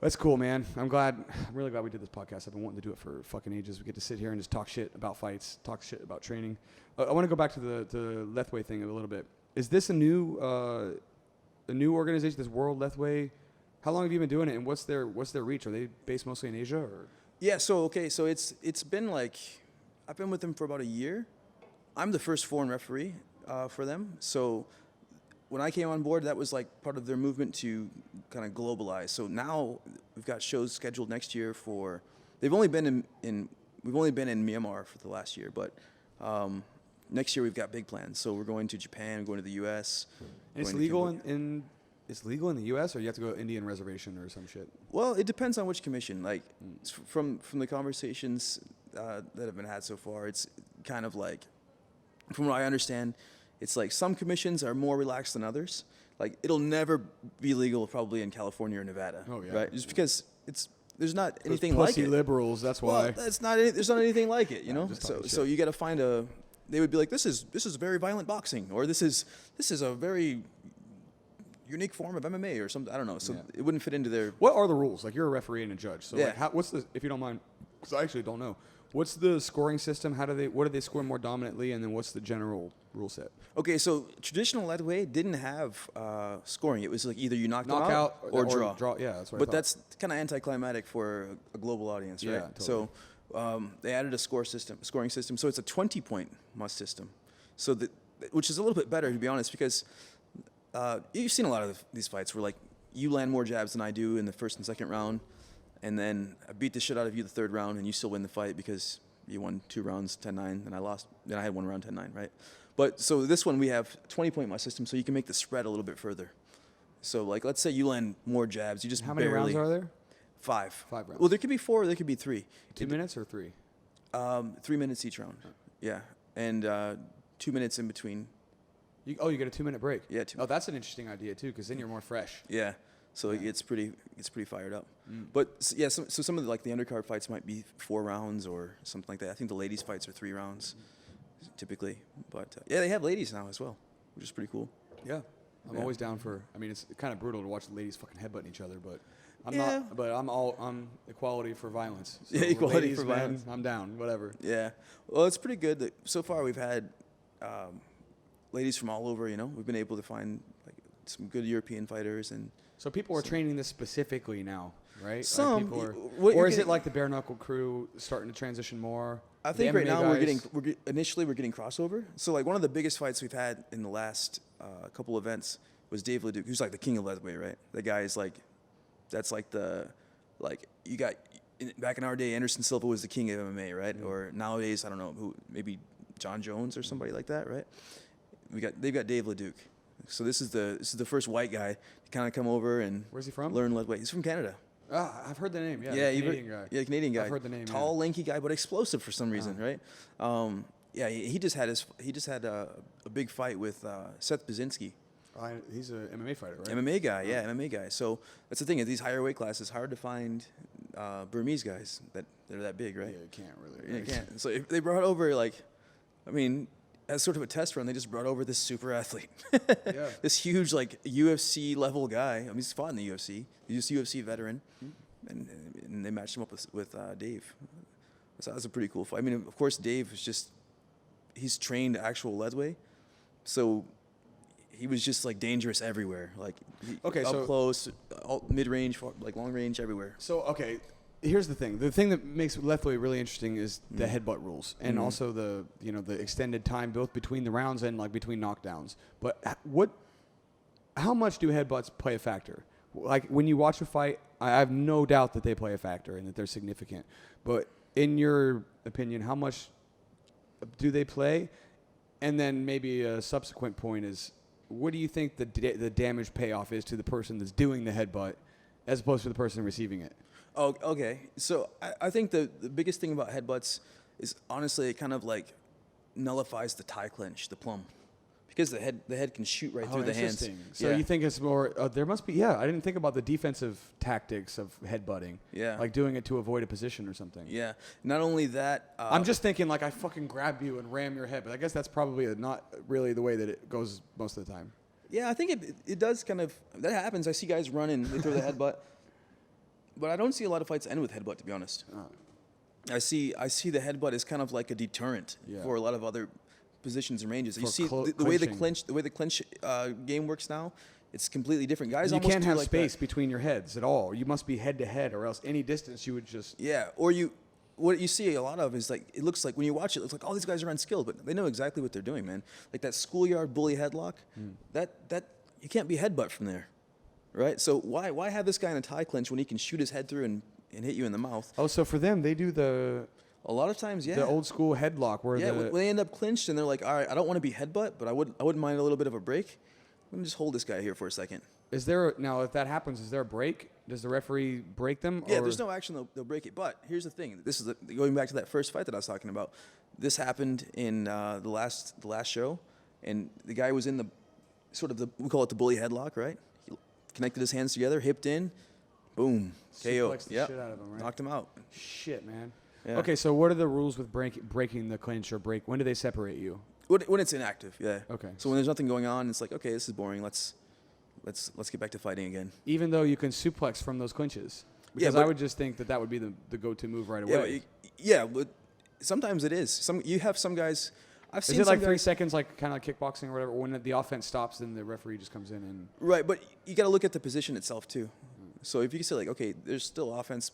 That's cool, man. I'm really glad we did this podcast. I've been wanting to do it for fucking ages. We get to sit here and just talk shit about fights, talk shit about training. I want to go back to the Lethwei thing a little bit. Is this a new organization, this World Lethwei? How long have you been doing it, and what's their reach? Are they based mostly in Asia, or? Yeah, so it's been like, I've been with them for about a year. I'm the first foreign referee for them. So when I came on board, that was like part of their movement to kind of globalize. So now we've got shows scheduled next year for. We've only been in Myanmar for the last year, but next year we've got big plans. So we're going to Japan, going to the U.S. And it's legal It's legal in the U.S., or you have to go to Indian reservation or some shit? Well, it depends on which commission. Like, from the conversations that have been had so far, it's kind of like, from what I understand, it's like some commissions are more relaxed than others. Like, it'll never be legal probably in California or Nevada. Oh, yeah. Right? Just because there's not anything like it. Pussy liberals, that's why. Well, there's not anything like it, you know? So you got to find they would be like, this is very violent boxing, or this is a very unique form of MMA or something. I don't know. So it wouldn't fit into their. What are the rules? Like, you're a referee and a judge. So like, what's the, if you don't mind, because I actually don't know. What's the scoring system? What do they score more dominantly? And then what's the general rule set? Okay, so traditional Lethwei didn't have scoring. It was like either you knocked them out or draw. Yeah, that's what But that's kind of anticlimactic for a global audience, right? Yeah, totally. So they added a scoring system. So it's a 20-point must system. So which is a little bit better, to be honest, because you've seen a lot of these fights where, like, you land more jabs than I do in the first and second round, and then I beat the shit out of you the third round, and you still win the fight because you won 2 rounds 10-9, and I lost. Then I had 1 round 10-9, right? But so this one we have 20-point must system, so you can make the spread a little bit further. So, like, let's say you land more jabs, you just How many rounds are there? 5. 5 rounds. Well, there could be 4, there could be 3. 2 minutes or 3? 3 minutes each round. Yeah, and 2 minutes in between. You get a 2-minute break. Yeah. That's an interesting idea too, because then you're more fresh. Yeah. So it's pretty fired up. But yeah, so some of the undercard fights might be 4 rounds or something like that. I think the ladies' fights are 3 rounds, typically. But yeah, they have ladies now as well, which is pretty cool. Yeah. I'm always down for. I mean, it's kind of brutal to watch the ladies fucking headbutting each other, but I'm not. But I'm equality for violence. So yeah, equality ladies, for violence. Man, I'm down. Whatever. Yeah. Well, it's pretty good. So far, we've had ladies from all over. You know, we've been able to find like some good European fighters, and so people are training this specifically now, right? Some, like or is it like the bare knuckle crew starting to transition more? I think right now we're getting crossover. So like one of the biggest fights we've had in the last couple events was Dave Leduc, who's like the king of Lethwei, right? The guy is like, that's like you got back in our day, Anderson Silva was the king of MMA, right? Mm-hmm. Or nowadays, I don't know who, maybe John Jones or somebody like that, right? They've got Dave Leduc. So this is the first white guy to kind of come over and where's he from? Learn Lethwei. He's from Canada. Ah, I've heard the name. Yeah, Canadian guy. Yeah, Canadian guy. I've heard the name. Tall, lanky guy, but explosive for some reason, right? Yeah, he just had a big fight with Seth Baczynski. He's an MMA fighter, right? MMA guy, yeah, MMA guy. So that's the thing. At these higher weight classes, it's hard to find Burmese guys that they're that big, right? Yeah, you can't really. Yeah, you can't. So if they brought over as sort of a test run, they just brought over this super athlete, this huge like UFC level guy. I mean, he's fought in the UFC. He's a UFC veteran, and they matched him up with Dave. So that was a pretty cool fight. I mean, of course, Dave is he's trained actual Lethwei, so he was just like dangerous everywhere, like up close, mid range, like long range, everywhere. So here's the thing. The thing that makes Lethwei really interesting is the headbutt rules, and also the extended time both between the rounds and like between knockdowns. But how much do headbutts play a factor? Like when you watch a fight, I have no doubt that they play a factor and that they're significant. But in your opinion, how much do they play? And then maybe a subsequent point is, what do you think the damage payoff is to the person that's doing the headbutt as opposed to the person receiving it? Oh, okay. So I think the biggest thing about headbutts is honestly it kind of like nullifies the tie clinch, the plum, because the head can shoot right through the hands. So you think it's more? There must be. Yeah, I didn't think about the defensive tactics of headbutting. Yeah, like doing it to avoid a position or something. Yeah. Not only that, I'm just thinking like I fucking grab you and ram your head, but I guess that's probably not really the way that it goes most of the time. Yeah, I think it does kind of that happens. I see guys running, they throw the headbutt. But I don't see a lot of fights end with headbutt, to be honest. I see the headbutt as kind of like a deterrent for a lot of other positions and ranges. You see the way the clinch game works now. It's completely different. Guys, you almost can't do have like space that. between your heads at all. You must be head to head, or else any distance you would just Or what you see a lot of is like, it looks like when you watch it, it looks like, oh, these guys are unskilled, but they know exactly what they're doing, man. Like that schoolyard bully headlock, that you can't be headbutt from there, right? So why have this guy in a tie clinch when he can shoot his head through and hit you in the mouth? Oh, so for them, they do A lot of times, the old school headlock where when they end up clinched and they're like, all right, I don't want to be headbutt, but I wouldn't mind a little bit of a break. Let me just hold this guy here for a second. Now if that happens, is there a break? Does the referee break them? Yeah, there's no action, they'll break it. But here's the thing. This is going back to that first fight that I was talking about. This happened in the last show, and the guy was in we call it the bully headlock, right? He connected his hands together, hipped in, boom, KO. Suplexed the shit out of him, right? Knocked him out. Shit, man. Yeah. Okay, so what are the rules with breaking the clinch or break? When do they separate you? When it's inactive, yeah. Okay. So when there's nothing going on, it's like, okay, this is boring. Let's get back to fighting again. Even though you can suplex from those clinches, because I would just think that would be the go-to move right away. But sometimes it is. You have some guys. I've seen. Is it like 3 seconds, like kind of like kickboxing or whatever? When the offense stops, then the referee just comes in and. Right, but you got to look at the position itself too. So if you say like, okay, there's still offense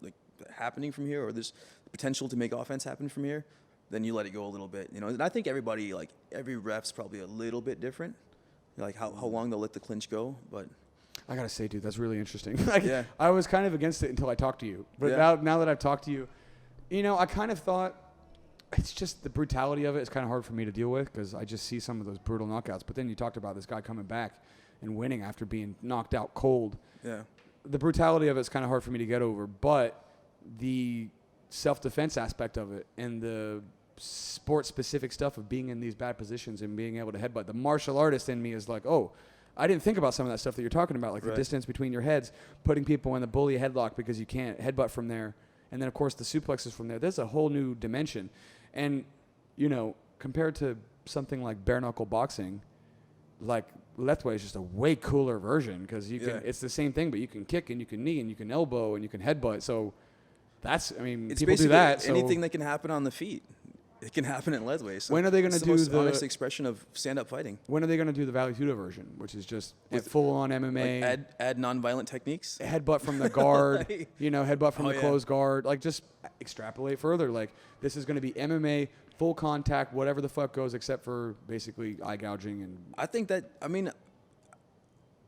like happening from here, or there's potential to make offense happen from here, then you let it go a little bit. And I think every ref's probably a little bit different. Like how long they'll let the clinch go, but I gotta say, dude, that's really interesting. I was kind of against it until I talked to you, but now that I've talked to you, I kind of thought it's just the brutality of it is kind of hard for me to deal with because I just see some of those brutal knockouts. But then you talked about this guy coming back and winning after being knocked out cold. Yeah, the brutality of it's kind of hard for me to get over, but the self-defense aspect of it and the sport-specific stuff of being in these bad positions and being able to headbutt. The martial artist in me is like, oh, I didn't think about some of that stuff that you're talking about, like the distance between your heads, putting people in the bully headlock because you can't headbutt from there, and then, of course, the suplexes from there. There's a whole new dimension. And, compared to something like bare-knuckle boxing, like Lethwei is just a way cooler version because you can. It's the same thing, but you can kick and you can knee and you can elbow and you can headbutt. So that's, it's people do that. Anything that can happen on the feet. It can happen in Lethwei. So when are they going to do the honest expression of stand-up fighting? When are they going to do the Vale Tudo version, which is just full-on MMA? Like add non-violent techniques? Headbutt from the guard, headbutt from the closed guard. Like, just extrapolate further. Like, this is going to be MMA, full contact, whatever the fuck goes, except for basically eye gouging. And I think that,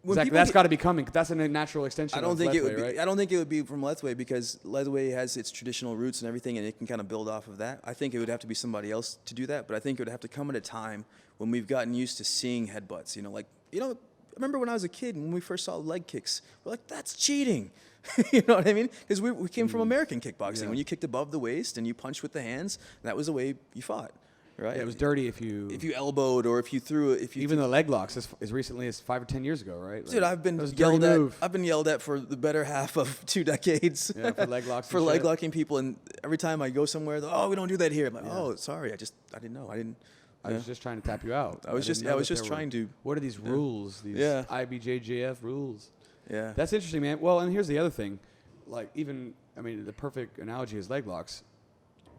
that's got to be coming. That's a natural extension. I don't think Lethwei, it would be. Right? I don't think it would be from Lethwei because Lethwei has its traditional roots and everything, and it can kind of build off of that. I think it would have to be somebody else to do that, but I think it would have to come at a time when we've gotten used to seeing headbutts. I remember when I was a kid and when we first saw leg kicks, we're like, that's cheating. You know what I mean? Because we came from American kickboxing. When you kicked above the waist and you punched with the hands, that was the way you fought. Right? Yeah, it was dirty if you elbowed or if you threw it. Even the leg locks as recently as 5 or 10 years ago, right? Dude, I've been yelled at. I've been yelled at for the better half of 2 decades. Yeah, for leg locks. For leg locking people, and every time I go somewhere, we don't do that here. I'm like, oh, sorry, I didn't know. I was just trying to tap you out. I was just trying to. What are these rules? These IBJJF rules. Yeah, that's interesting, man. Well, and here's the other thing, the perfect analogy is leg locks.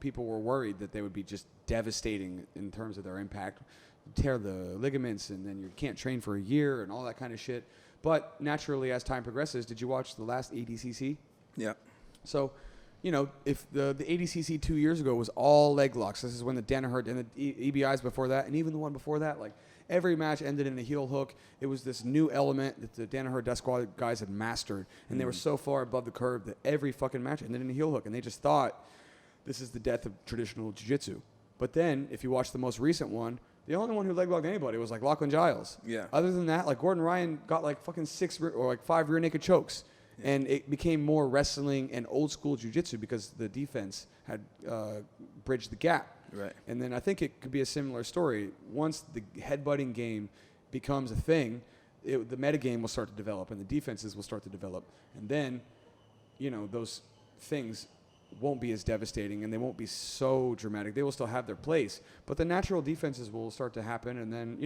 People were worried that they would be just devastating in terms of their impact, tear the ligaments, and then you can't train for a year and all that kind of shit. But naturally, as time progresses, did you watch the last ADCC? Yeah. So, if the ADCC 2 years ago was all leg locks, this is when the Danaher and the EBIs before that, and even the one before that, like every match ended in a heel hook. It was this new element that the Danaher Death Squad guys had mastered, and they were so far above the curve that every fucking match ended in a heel hook, and they just thought, this is the death of traditional jiu-jitsu. But then, if you watch the most recent one, the only one who leg locked anybody was like Lachlan Giles. Yeah. Other than that, like Gordon Ryan got like fucking 5 rear naked chokes. Yeah. And it became more wrestling and old school jiu-jitsu because the defense had bridged the gap. Right. And then I think it could be a similar story. Once the headbutting game becomes a thing, the metagame will start to develop and the defenses will start to develop. And then, those things won't be as devastating and they won't be so dramatic. They will still have their place, but the natural defenses will start to happen, and then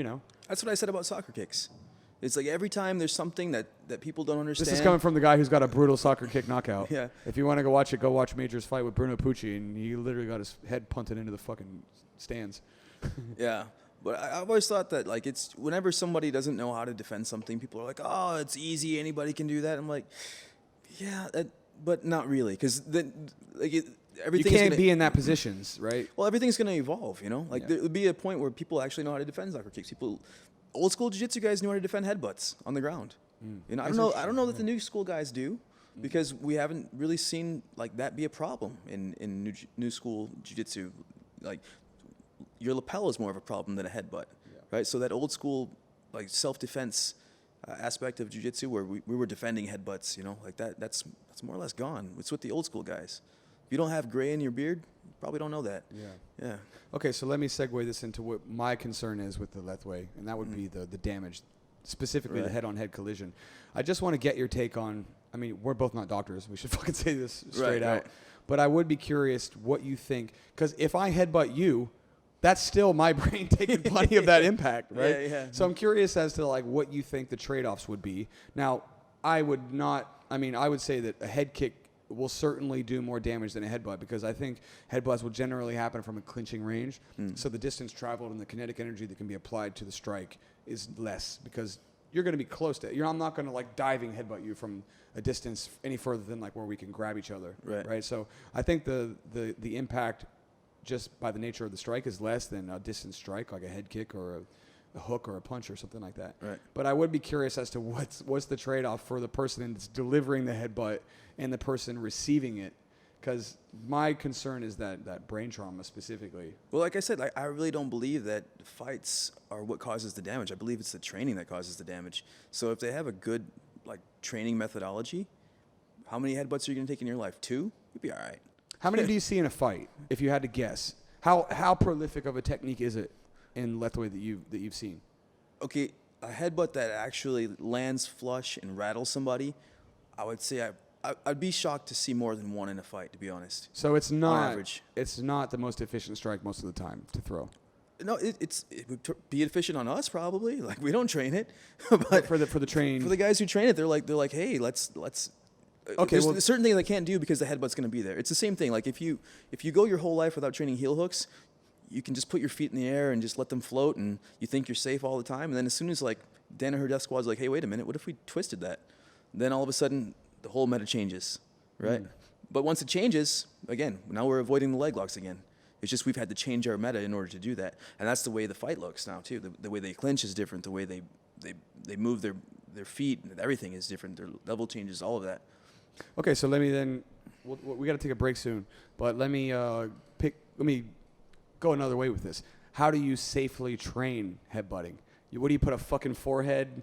That's what I said about soccer kicks. It's like every time there's something that people don't understand. This is coming from the guy who's got a brutal soccer kick knockout. Yeah. If you want to go watch it, go watch Major's fight with Bruno Pucci, and he literally got his head punted into the fucking stands. Yeah. But I've always thought that, like, it's whenever somebody doesn't know how to defend something, people are like, oh, it's easy, anybody can do that. I'm like, yeah, but not really, because everything. You can't be in that positions, right? Well, everything's going to evolve, you know? Like, there would be a point where people actually know how to defend soccer kicks. Old school jiu-jitsu guys knew how to defend headbutts on the ground. You know, I don't know that the new school guys do, because we haven't really seen, like, that be a problem in new school jiu-jitsu. Like, your lapel is more of a problem than a headbutt, right? So that old school, like, self-defense aspect of jiu-jitsu where we were defending headbutts, you know, like that's more or less gone. It's with the old school guys. If you don't have gray in your beard, you probably don't know that. Yeah. Okay, so let me segue this into what my concern is with the Lethwei, and that would be the damage, specifically the head-on-head collision. I just want to get your take on, I mean, we're both not doctors. We should fucking say this straight out. Right. But I would be curious what you think, because if I headbutt you, that's still my brain taking plenty of that impact, right? Yeah. So I'm curious as to, like, what you think the trade-offs would be. Now, I would say that a head kick will certainly do more damage than a headbutt, because I think headbutts will generally happen from a clinching range. So the distance traveled and the kinetic energy that can be applied to the strike is less, because you're going to be close to it. I'm not going to, like, diving headbutt you from a distance any further than, like, where we can grab each other, right? So I think the impact, just by the nature of the strike, is less than a distance strike, like a head kick or a hook or a punch or something like that. Right. But I would be curious as to what's the trade-off for the person that's delivering the headbutt and the person receiving it, because my concern is that brain trauma specifically. Well, like I said, I really don't believe that fights are what causes the damage. I believe it's the training that causes the damage. So if they have a good, like, training methodology, how many headbutts are you going to take in your life? 2? You'll be all right. How many do you see in a fight, if you had to guess? How prolific of a technique is it in Lethwei that you've seen? Okay, a headbutt that actually lands flush and rattles somebody, I would say I'd be shocked to see more than one in a fight, to be honest. So it's not on average. It's not the most efficient strike most of the time to throw. No, it would be efficient on us probably. Like, we don't train it, but for the train, for the guys who train it, they're like, hey, let's. Okay, there's certain things they can't do because the headbutt's going to be there. It's the same thing. Like, if you go your whole life without training heel hooks, you can just put your feet in the air and just let them float, and you think you're safe all the time. And then as soon as, like, Danaher Death Squad's like, hey, wait a minute, what if we twisted that? Then all of a sudden the whole meta changes, right? But once it changes, again, now we're avoiding the leg locks again. It's just we've had to change our meta in order to do that, and that's the way the fight looks now too. The way they clinch is different. The way they move their feet, everything is different. Their level changes, all of that. Okay, so let me then. We got to take a break soon, but let me go another way with this. How do you safely train headbutting? What do you put a fucking forehead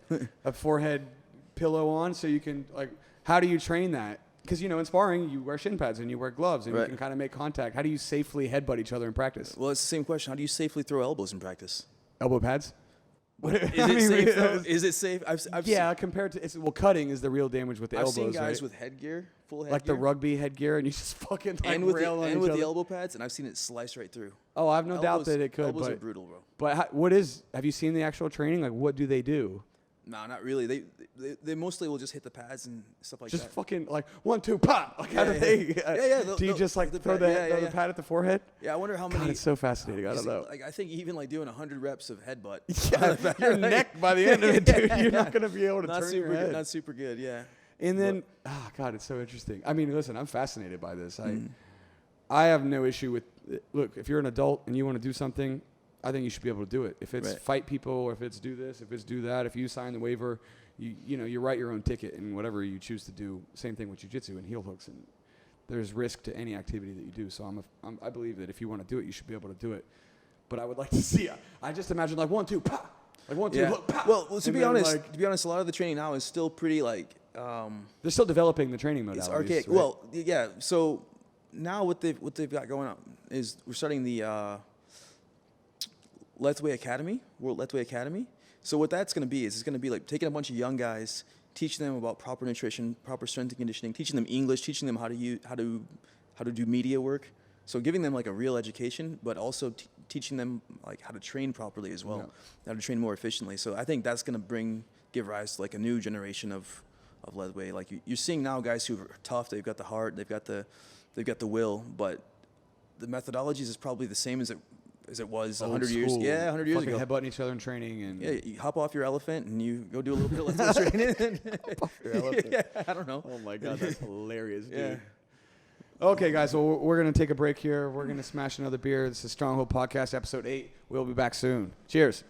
pillow on so you can, like? How do you train that? Because, you know, in sparring, you wear shin pads and you wear gloves and you can kind of make contact. How do you safely headbutt each other in practice? Well, it's the same question. How do you safely throw elbows in practice? Elbow pads? Is it safe? I've compared to cutting is the real damage with the elbows. I've seen guys right? with headgear, full headgear, like the rugby headgear, and you just fucking like and with rail on each with other. the elbow pads, and I've seen it slice right through. Oh, I've no doubt that it could. Elbows are brutal, bro. But have you seen the actual training? Like, what do they do? No, not really. They mostly will just hit the pads and stuff like just that. Just fucking like 1, 2, pop. Like how do they? Do you just like throw the pad at the forehead? Yeah, I wonder how many. God, it's so fascinating. I don't know. Like, I think even like doing 100 reps of headbutt. Yeah, your neck by the end of it, dude. You're not gonna be able to turn your head. Not super good. Yeah. And then, God, it's so interesting. I mean, listen, I'm fascinated by this. I have no issue with. Look, if you're an adult and you want to do something, I think you should be able to do it. If it's fight people, or if it's do this, if it's do that, if you sign the waiver, you write your own ticket and whatever you choose to do. Same thing with jiu-jitsu and heel hooks, and there's risk to any activity that you do. So I believe that if you want to do it, you should be able to do it. But I would like to see. I just imagine like 1, 2, pa, like 1, 2, look, pa. Well, to be honest, a lot of the training now is still pretty like. They're still developing the training modalities. It's archaic. Right? Well, yeah. So now what they've got going on is we're starting the Lethwei Academy, World Lethwei Academy. So what that's going to be is it's going to be like taking a bunch of young guys, teaching them about proper nutrition, proper strength and conditioning, teaching them English, teaching them how to do media work. So giving them like a real education, but also teaching them like how to train properly as well, how to train more efficiently. So I think that's going to bring give rise to like a new generation of Lethwei. Like you're seeing now guys who are tough. They've got the heart. They've got the will. But the methodologies is probably the same as it was 100 years. Yeah, 100 years ago. Headbutting each other in training and yeah, you hop off your elephant and you go do a little bit of Lethwei training. Hop off your elephant. Yeah, I don't know. Oh my God, that's hilarious, dude. Yeah. Okay, guys, so we're gonna take a break here. We're gonna smash another beer. This is Stronghold Podcast, episode 8. We'll be back soon. Cheers.